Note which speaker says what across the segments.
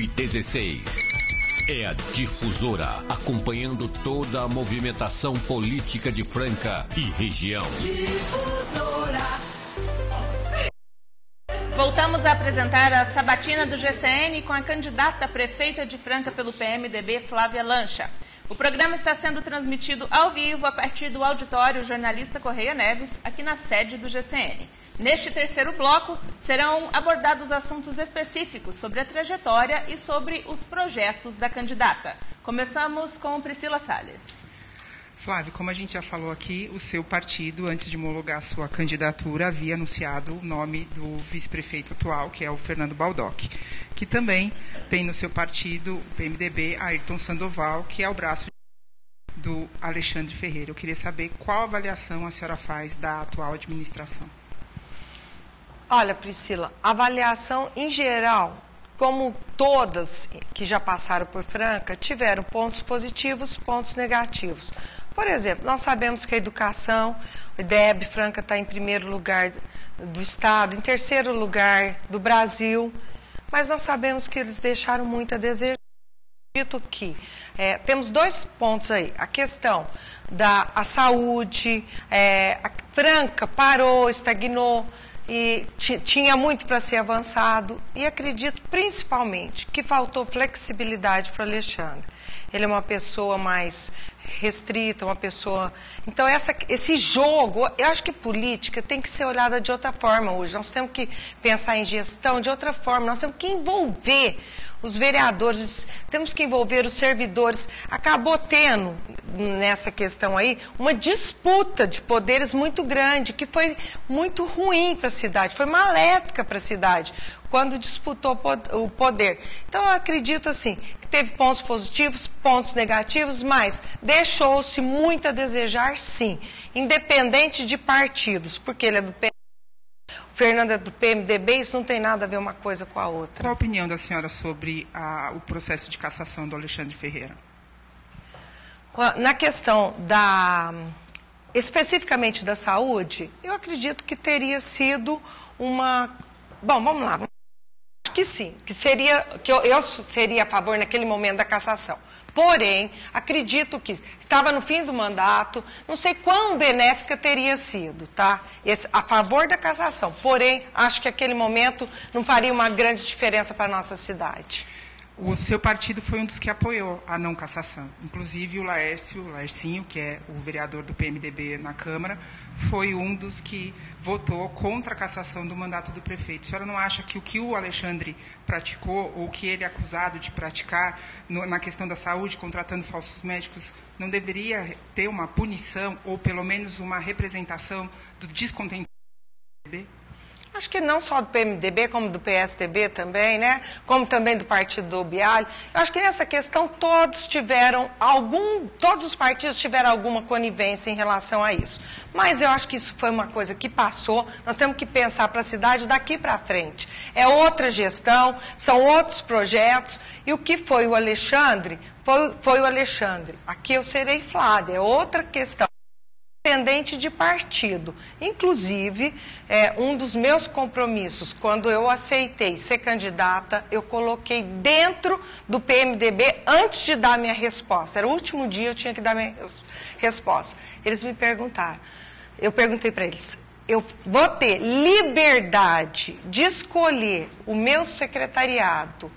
Speaker 1: 2016. É a Difusora, acompanhando toda a movimentação política de Franca e região.
Speaker 2: Difusora. Voltamos a apresentar a sabatina do GCN com a candidata a prefeita de Franca pelo PMDB, Flávia Lancha. O programa está sendo transmitido ao vivo a partir do auditório Jornalista Correia Neves, aqui na sede do GCN. Neste terceiro bloco, serão abordados assuntos específicos sobre a trajetória e sobre os projetos da candidata. Começamos com Priscila Salles.
Speaker 3: Flávio, como a gente já falou aqui, o seu partido, antes de homologar sua candidatura, havia anunciado o nome do vice-prefeito atual, que é o Fernando Baldock, que também tem no seu partido, o PMDB, Ayrton Sandoval, que é o braço do Alexandre Ferreira. Eu queria saber qual avaliação a senhora faz da atual administração.
Speaker 4: Olha, Priscila, avaliação em geral, como todas que já passaram por Franca, tiveram pontos positivos, pontos negativos. Por exemplo, nós sabemos que a educação, o IDEB Franca está em primeiro lugar do Estado, em terceiro lugar do Brasil, mas nós sabemos que eles deixaram muito a desejar. Dito que temos dois pontos aí, a questão da saúde, a Franca parou, estagnou, e tinha muito para ser avançado, e acredito principalmente que faltou flexibilidade para o Alexandre. Ele é uma pessoa mais restrita, uma pessoa... Então, esse jogo, eu acho que política tem que ser olhada de outra forma hoje. Nós temos que pensar em gestão de outra forma, nós temos que envolver os vereadores, temos que envolver os servidores. Acabou tendo, nessa questão aí, uma disputa de poderes muito grande, que foi muito ruim para a cidade, foi maléfica para a cidade, quando disputou o poder. Então, eu acredito assim, que teve pontos positivos, pontos negativos, mas deixou-se muito a desejar, sim, independente de partidos, porque ele é do PMDB, o Fernando é do PMDB, isso não tem nada a ver uma coisa com a outra.
Speaker 3: Qual a opinião da senhora sobre o processo de cassação do Alexandre Ferreira?
Speaker 4: Na questão especificamente da saúde, eu acredito que teria sido uma... Bom, vamos lá. Que sim, que eu seria a favor naquele momento da cassação. Porém, acredito que estava no fim do mandato, não sei quão benéfica teria sido, tá? A favor da cassação. Porém, acho que aquele momento não faria uma grande diferença para a nossa cidade.
Speaker 3: O seu partido foi um dos que apoiou a não cassação. Inclusive, o Laercinho, que é o vereador do PMDB na Câmara, foi um dos que votou contra a cassação do mandato do prefeito. A senhora não acha que o que o Alexandre praticou, ou o que ele é acusado de praticar na questão da saúde, contratando falsos médicos, não deveria ter uma punição, ou pelo menos uma representação do descontentamento do PMDB?
Speaker 4: Acho que não só do PMDB, como do PSDB também, né? Como também do partido do Bialho. Eu acho que nessa questão todos os partidos tiveram alguma conivência em relação a isso. Mas eu acho que isso foi uma coisa que passou, nós temos que pensar para a cidade daqui para frente. É outra gestão, são outros projetos, e o que foi o Alexandre, foi o Alexandre. Aqui eu serei Flávia, é outra questão. Independente de partido. Inclusive, um dos meus compromissos, quando eu aceitei ser candidata, eu coloquei dentro do PMDB antes de dar minha resposta. Era o último dia, eu tinha que dar minha resposta. Eles me perguntaram, eu perguntei para eles, eu vou ter liberdade de escolher o meu secretariado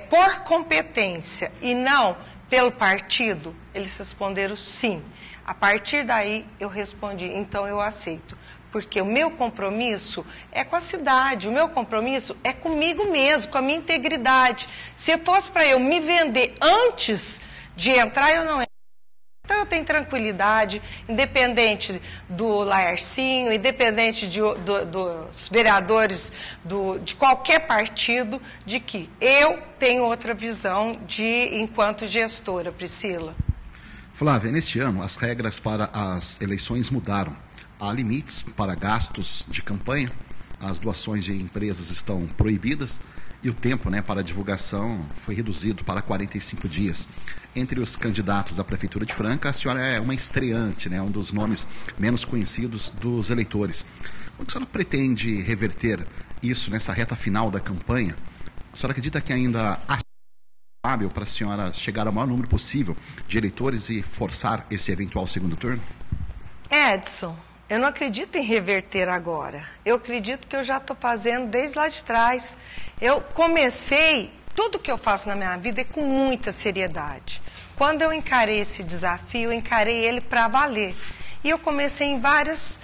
Speaker 4: por competência e não pelo partido? Eles responderam sim. A partir daí, eu respondi, então eu aceito. Porque o meu compromisso é com a cidade, o meu compromisso é comigo mesmo, com a minha integridade. Se fosse para eu me vender antes de entrar, eu não entro. Então, eu tenho tranquilidade, independente do Laercinho, independente dos vereadores de qualquer partido, de que eu tenho outra visão enquanto gestora, Priscila.
Speaker 5: Flávia, neste ano, as regras para as eleições mudaram. Há limites para gastos de campanha, as doações de empresas estão proibidas e o tempo para a divulgação foi reduzido para 45 dias. Entre os candidatos à Prefeitura de Franca, a senhora é uma estreante, um dos nomes menos conhecidos dos eleitores. Como a senhora pretende reverter isso nessa reta final da campanha? A senhora acredita que ainda há hábil para a senhora chegar ao maior número possível de eleitores e forçar esse eventual segundo turno?
Speaker 4: Edson, eu não acredito em reverter agora. Eu acredito que eu já estou fazendo desde lá de trás. Eu comecei, tudo que eu faço na minha vida é com muita seriedade. Quando eu encarei esse desafio, eu encarei ele para valer. E eu comecei em várias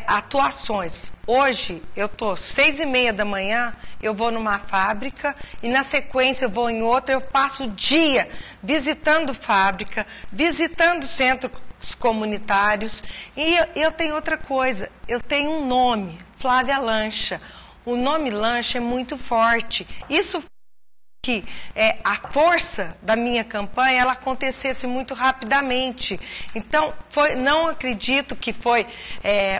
Speaker 4: atuações. Hoje, eu estou 6h30 da manhã, eu vou numa fábrica e na sequência eu vou em outra, eu passo o dia visitando fábrica, visitando centros comunitários. E eu tenho outra coisa, eu tenho um nome, Flávia Lancha. O nome Lancha é muito forte. Isso que a força da minha campanha ela acontecesse muito rapidamente. Então, não acredito que foi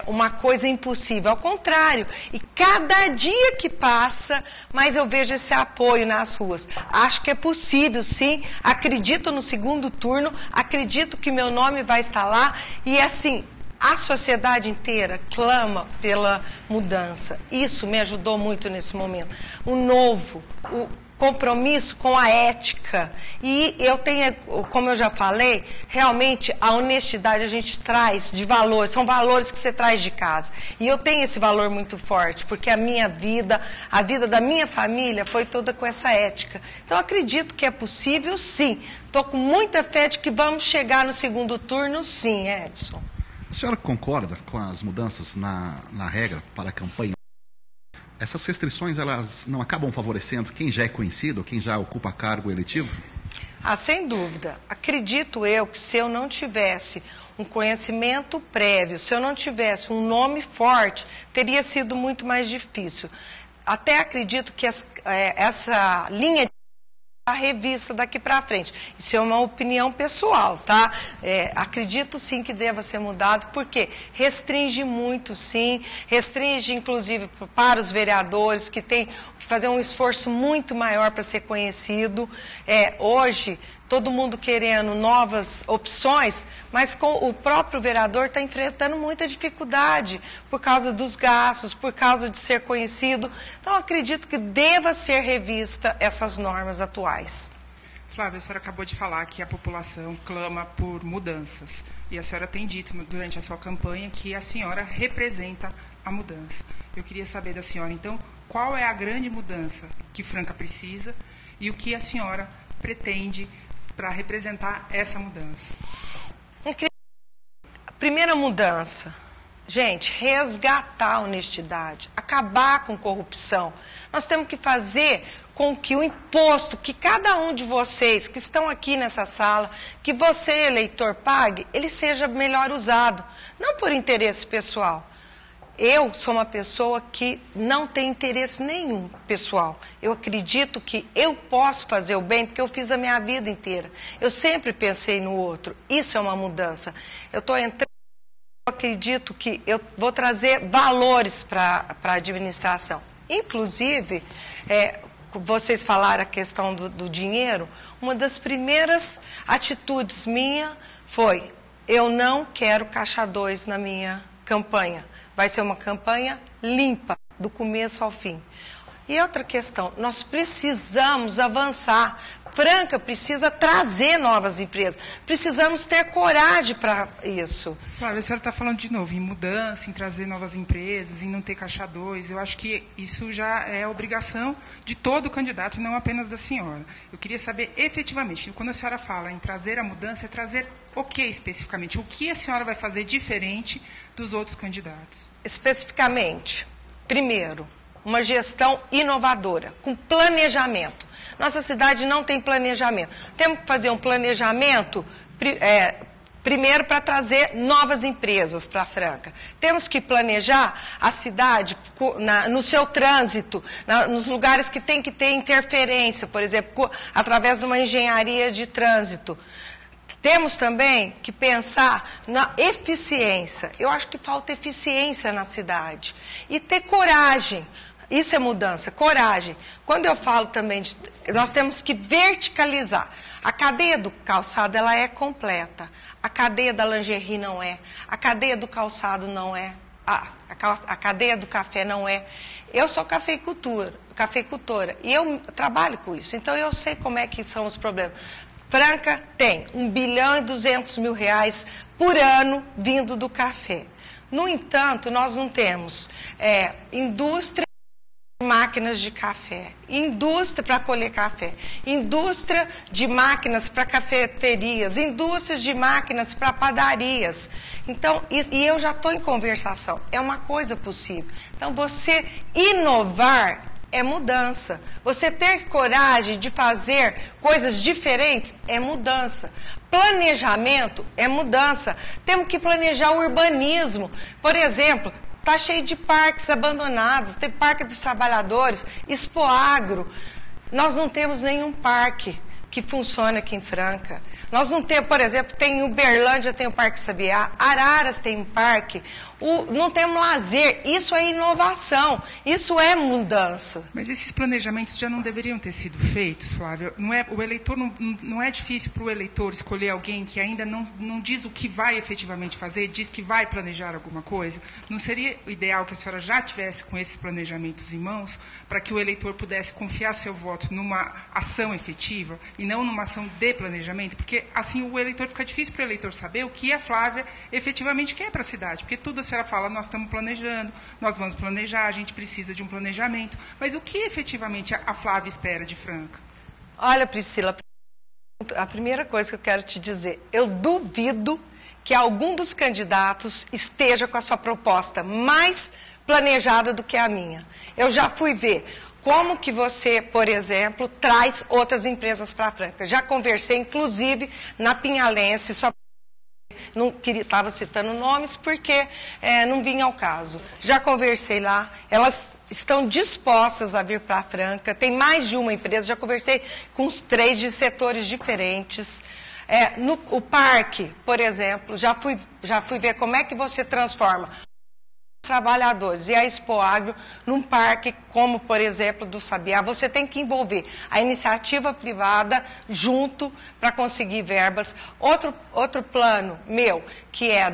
Speaker 4: uma coisa impossível. Ao contrário, e cada dia que passa, mais eu vejo esse apoio nas ruas. Acho que é possível, sim. Acredito no segundo turno, acredito que meu nome vai estar lá. E assim, a sociedade inteira clama pela mudança. Isso me ajudou muito nesse momento. O novo, o compromisso com a ética. E eu tenho, como eu já falei, realmente a honestidade a gente traz de valores, são valores que você traz de casa. E eu tenho esse valor muito forte, porque a minha vida, a vida da minha família foi toda com essa ética. Então, acredito que é possível, sim. Estou com muita fé de que vamos chegar no segundo turno, sim, Edson.
Speaker 5: A senhora concorda com as mudanças na regra para a campanha? Essas restrições, elas não acabam favorecendo quem já é conhecido, quem já ocupa cargo eletivo?
Speaker 4: Sem dúvida. Acredito eu que se eu não tivesse um conhecimento prévio, se eu não tivesse um nome forte, teria sido muito mais difícil. Até acredito que essa linha a revista daqui para frente. Isso é uma opinião pessoal, tá? Acredito sim que deva ser mudado, porque restringe muito, sim, restringe inclusive para os vereadores que têm que fazer um esforço muito maior para ser conhecido. Hoje, todo mundo querendo novas opções, mas o próprio vereador está enfrentando muita dificuldade por causa dos gastos, por causa de ser conhecido. Então, acredito que deva ser revista essas normas atuais.
Speaker 3: Flávia, a senhora acabou de falar que a população clama por mudanças. E a senhora tem dito durante a sua campanha que a senhora representa a mudança. Eu queria saber da senhora, então, qual é a grande mudança que Franca precisa e o que a senhora pretende para representar essa mudança?
Speaker 4: A primeira mudança, gente, resgatar a honestidade, acabar com corrupção. Nós temos que fazer com que o imposto que cada um de vocês que estão aqui nessa sala, que você, eleitor, pague, ele seja melhor usado, não por interesse pessoal. Eu sou uma pessoa que não tem interesse nenhum pessoal. Eu acredito que eu posso fazer o bem porque eu fiz a minha vida inteira. Eu sempre pensei no outro. Isso é uma mudança. Eu estou entrando, eu acredito que eu vou trazer valores para a administração. Inclusive, vocês falaram a questão do dinheiro. Uma das primeiras atitudes minha foi: eu não quero caixa 2 na minha campanha. Vai ser uma campanha limpa, do começo ao fim. E outra questão, nós precisamos avançar. Franca precisa trazer novas empresas. Precisamos ter coragem para isso.
Speaker 3: Flávia, a senhora está falando de novo em mudança, em trazer novas empresas, em não ter caixa 2. Eu acho que isso já é obrigação de todo candidato e não apenas da senhora. Eu queria saber efetivamente, quando a senhora fala em trazer a mudança, é trazer o que especificamente? O que a senhora vai fazer diferente dos outros candidatos?
Speaker 4: Especificamente, primeiro, uma gestão inovadora, com planejamento. Nossa cidade não tem planejamento. Temos que fazer um planejamento, primeiro, para trazer novas empresas para Franca. Temos que planejar a cidade no seu trânsito, nos lugares que tem que ter interferência, por exemplo, através de uma engenharia de trânsito. Temos também que pensar na eficiência. Eu acho que falta eficiência na cidade. E ter coragem. Isso é mudança, coragem. Quando eu falo também, nós temos que verticalizar. A cadeia do calçado, ela é completa. A cadeia da lingerie não é. A cadeia do calçado não é. a cadeia do café não é. Eu sou cafeicultora e eu trabalho com isso, então eu sei como é que são os problemas. Franca tem 1 bilhão e 200 mil reais por ano vindo do café. No entanto, nós não temos indústria de máquinas de café, indústria para colher café, indústria de máquinas para cafeterias, indústrias de máquinas para padarias. Então, e eu já estou em conversação, é uma coisa possível. Então, você inovar é mudança. Você ter coragem de fazer coisas diferentes é mudança. Planejamento é mudança. Temos que planejar o urbanismo. Por exemplo, está cheio de parques abandonados, tem Parque dos Trabalhadores, Expoagro. Nós não temos nenhum parque que funcione aqui em Franca. Nós não temos, por exemplo, tem Uberlândia, tem o Parque Sabiá, Araras tem um parque, não temos lazer. Isso é inovação, isso é mudança.
Speaker 3: Mas esses planejamentos já não deveriam ter sido feitos, Flávia? O eleitor não é difícil para o eleitor escolher alguém que ainda não diz o que vai efetivamente fazer, diz que vai planejar alguma coisa? Não seria ideal que a senhora já tivesse com esses planejamentos em mãos para que o eleitor pudesse confiar seu voto numa ação efetiva e não numa ação de planejamento? Porque assim o eleitor fica difícil para o eleitor saber o que a Flávia efetivamente quer para a cidade. Porque tudo a senhora fala, nós estamos planejando, nós vamos planejar, a gente precisa de um planejamento. Mas o que efetivamente a Flávia espera de Franca?
Speaker 4: Olha, Priscila, a primeira coisa que eu quero te dizer, eu duvido que algum dos candidatos esteja com a sua proposta mais planejada do que a minha. Eu já fui ver como que você, por exemplo, traz outras empresas para Franca. Já conversei, inclusive, na Pinhalense, só não estava citando nomes porque não vinha ao caso. Já conversei lá, elas estão dispostas a vir para Franca, tem mais de uma empresa, já conversei com os 3 de setores diferentes. O parque, por exemplo, já fui ver como é que você transforma trabalhadores e a Expoagro num parque como, por exemplo, do Sabiá. Você tem que envolver a iniciativa privada junto para conseguir verbas. Outro plano meu, que é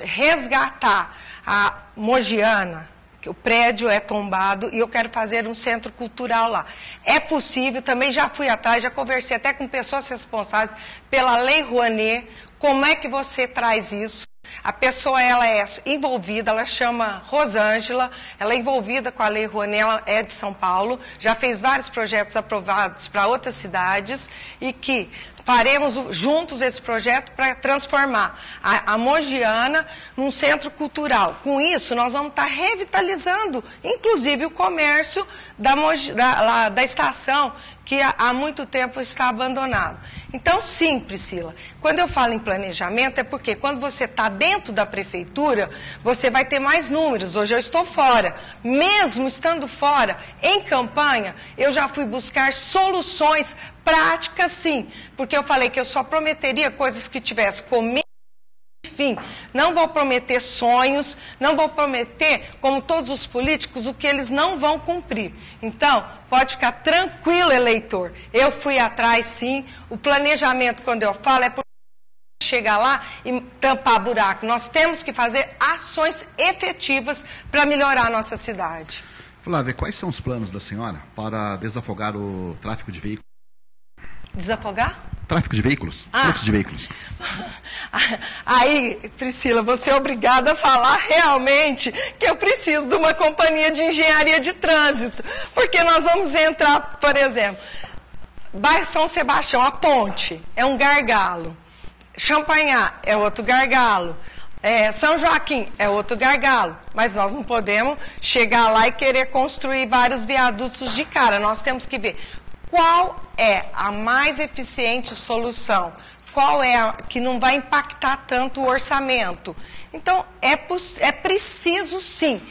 Speaker 4: resgatar a Mogiana, que o prédio é tombado e eu quero fazer um centro cultural lá. É possível, também já fui atrás, já conversei até com pessoas responsáveis pela Lei Rouanet, como é que você traz isso? A pessoa, ela é envolvida, ela chama Rosângela, ela é envolvida com a Lei Rouanet, ela é de São Paulo, já fez vários projetos aprovados para outras cidades e que faremos juntos esse projeto para transformar a Mogiana num centro cultural. Com isso, nós vamos estar revitalizando, inclusive, o comércio da estação, que há muito tempo está abandonado. Então, sim, Priscila, quando eu falo em planejamento, é porque quando você está dentro da prefeitura, você vai ter mais números. Hoje eu estou fora. Mesmo estando fora, em campanha, eu já fui buscar soluções práticas, sim, porque eu falei que eu só prometeria coisas que tivesse comigo. Enfim, não vou prometer sonhos, não vou prometer, como todos os políticos, o que eles não vão cumprir. Então, pode ficar tranquilo, eleitor. Eu fui atrás, sim. O planejamento, quando eu falo, é por chegar lá e tampar buraco. Nós temos que fazer ações efetivas para melhorar a nossa cidade.
Speaker 5: Flávia, quais são os planos da senhora para desafogar o tráfego de veículos?
Speaker 4: Desafogar?
Speaker 5: Tráfego de veículos, fluxo de veículos.
Speaker 4: Aí, Priscila, você é obrigada a falar realmente que eu preciso de uma companhia de engenharia de trânsito. Porque nós vamos entrar, por exemplo, bairro São Sebastião, a ponte, é um gargalo. Champanhar é outro gargalo. São Joaquim é outro gargalo. Mas nós não podemos chegar lá e querer construir vários viadutos de cara. Nós temos que ver qual é a mais eficiente solução, qual é a que não vai impactar tanto o orçamento. Então, é preciso, sim,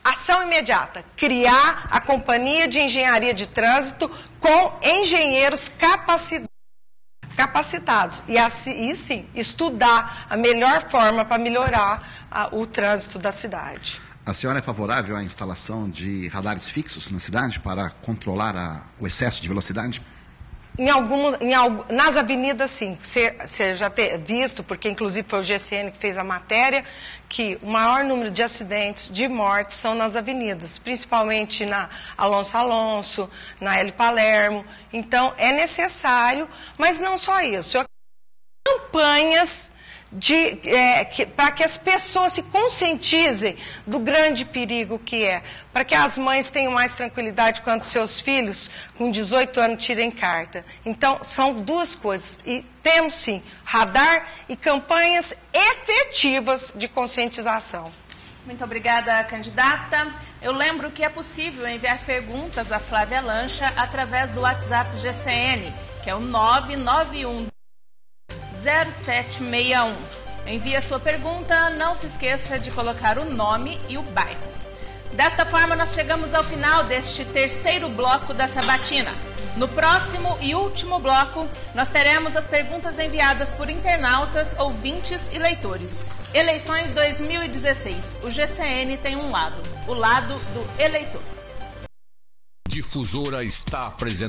Speaker 4: ação imediata, criar a companhia de engenharia de trânsito com engenheiros capacitados. E sim, estudar a melhor forma para melhorar o trânsito da cidade.
Speaker 5: A senhora é favorável à instalação de radares fixos na cidade para controlar o excesso de velocidade?
Speaker 4: Nas avenidas, sim. Você já tem visto, porque inclusive foi o GCN que fez a matéria, que o maior número de acidentes, de mortes, são nas avenidas, principalmente na Alonso Alonso, na Hélio Palermo. Então, é necessário, mas não só isso. Campanhas para que as pessoas se conscientizem do grande perigo que é, para que as mães tenham mais tranquilidade quando seus filhos, com 18 anos, tirem carta. Então, são duas coisas. E temos, sim, radar e campanhas efetivas de conscientização.
Speaker 2: Muito obrigada, candidata. Eu lembro que é possível enviar perguntas à Flávia Lancha através do WhatsApp GCN, que é o 991 0761. Envie a sua pergunta, não se esqueça de colocar o nome e o bairro. Desta forma, nós chegamos ao final deste terceiro bloco da sabatina. No próximo e último bloco, nós teremos as perguntas enviadas por internautas, ouvintes e leitores. Eleições 2016. O GCN tem um lado, o lado do eleitor.
Speaker 1: Difusora está apresentando.